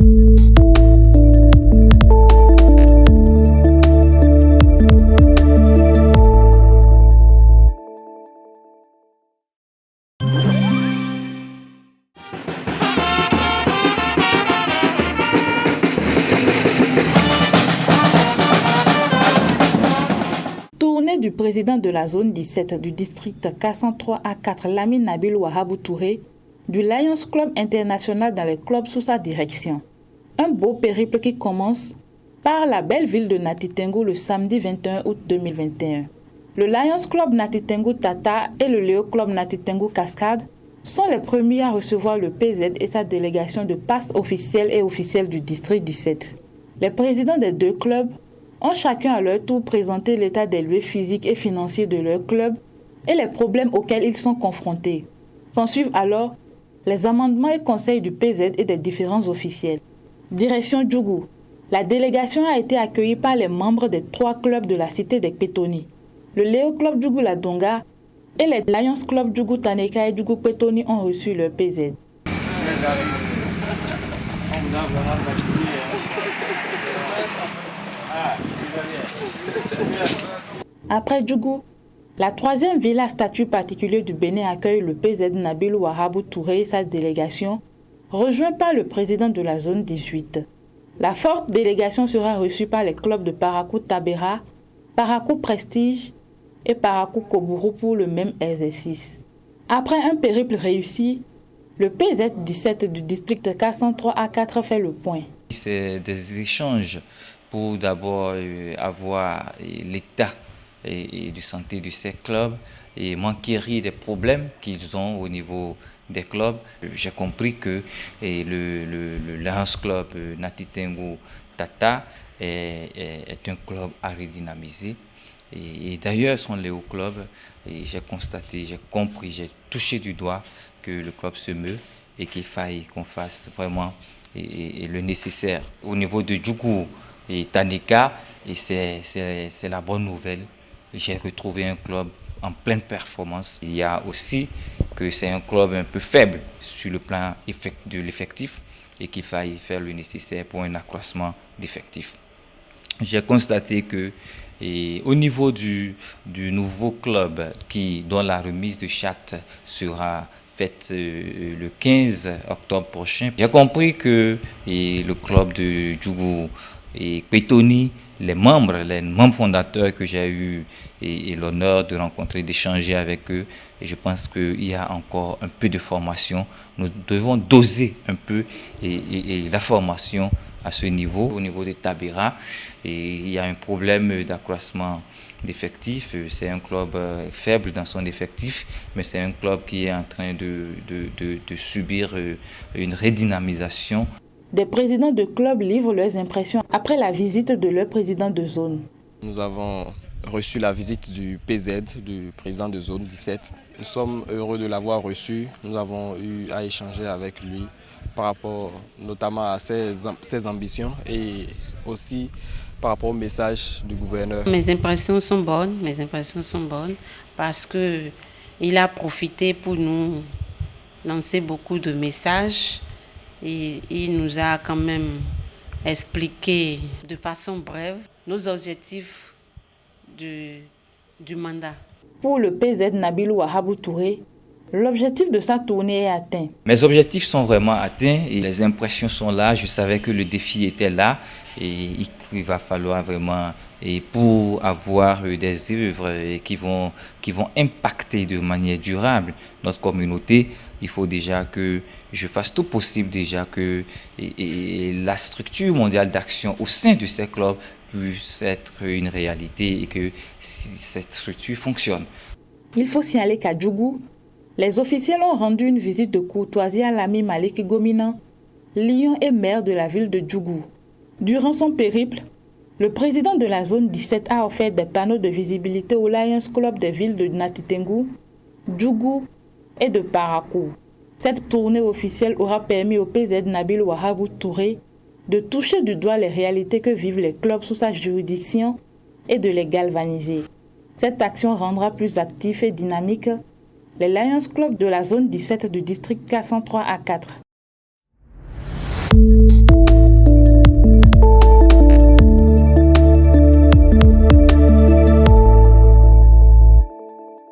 Du président de la zone 17 du district K103A4 Lamine Nabil Wahabou Touré du Lions Club International dans les clubs sous sa direction. Un beau périple qui commence par la belle ville de Natitengu le samedi 21 août 2021. Le Lions Club Natitengu Tata et le Léo Club Natitengu Cascade sont les premiers à recevoir le PZ et sa délégation de passe officielle et officielle du district 17. Les présidents des deux clubs ont chacun à leur tour présenté l'état des lieux physiques et financiers de leur club et les problèmes auxquels ils sont confrontés. S'ensuivent alors les amendements et conseils du PZ et des différents officiels. Direction Djougou. La délégation a été accueillie par les membres des 3 clubs de la cité des Pétoni. Le Léo Club Djougou La Donga et les Lions Club Djougou Taneka et Djougou Pétoni ont reçu leur PZ. Après Djougou, la 3e ville à statut particulier du Bénin accueille le PZ Nabil Wahabou Touré et sa délégation, rejoint par le président de la zone 18. La forte délégation sera reçue par les clubs de Parakou Tabera, Parakou Prestige et Parakou Kobourou pour le même exercice. Après un périple réussi, le PZ 17 du district K103A4 fait le point. C'est des échanges pour d'abord avoir l'état de santé de ces clubs et m'enquérir des problèmes qu'ils ont au niveau des clubs. J'ai compris que le Lions Club Natitengu Tata est un club à redynamiser. Et d'ailleurs, son Léo Club, j'ai constaté, j'ai compris, j'ai touché du doigt que le club se meut et qu'il faille qu'on fasse vraiment le nécessaire. Au niveau de Djougou et Taneka, et c'est la bonne nouvelle. J'ai retrouvé un club en pleine performance. Il y a aussi que c'est un club un peu faible sur le plan de l'effectif et qu'il faille faire le nécessaire pour un accroissement d'effectifs. J'ai constaté que au niveau du nouveau club dont la remise de charte sera faite le 15 octobre prochain, j'ai compris que le club de Djougou et Pétoni, les membres fondateurs que j'ai eu et l'honneur de rencontrer, d'échanger avec eux, et je pense qu'il y a encore un peu de formation. Nous devons doser un peu la formation à ce niveau. Au niveau de Tabera, il y a un problème d'accroissement d'effectifs. C'est un club faible dans son effectif, mais c'est un club qui est en train de subir une redynamisation. Des présidents de clubs livrent leurs impressions après la visite de leur président de zone. Nous avons reçu la visite du PZ, du président de zone 17. Nous sommes heureux de l'avoir reçu. Nous avons eu à échanger avec lui par rapport notamment à ses ambitions et aussi par rapport au message du gouverneur. Mes impressions sont bonnes parce qu'il a profité pour nous lancer beaucoup de messages. Et il nous a quand même expliqué de façon brève nos objectifs du mandat. Pour le PZ Nabil Wahabou Touré, l'objectif de sa tournée est atteint. Mes objectifs sont vraiment atteints et les impressions sont là. Je savais que le défi était là et il va falloir vraiment, pour avoir des œuvres qui vont impacter de manière durable notre communauté, il faut déjà que je fasse tout possible déjà que la structure mondiale d'action au sein de ces clubs puisse être une réalité et que cette structure fonctionne. Il faut signaler qu'à Djougou, les officiels ont rendu une visite de courtoisie à l'ami Malik Gomina, lion et maire de la ville de Djougou. Durant son périple, le président de la zone 17 a offert des panneaux de visibilité au Lions Club des villes de Natitengu, Djougou et de Parakou. Cette tournée officielle aura permis au PZ Nabil Wahabou Touré de toucher du doigt les réalités que vivent les clubs sous sa juridiction et de les galvaniser. Cette action rendra plus actifs et dynamiques les Lions Club de la zone 17 du district K103A4.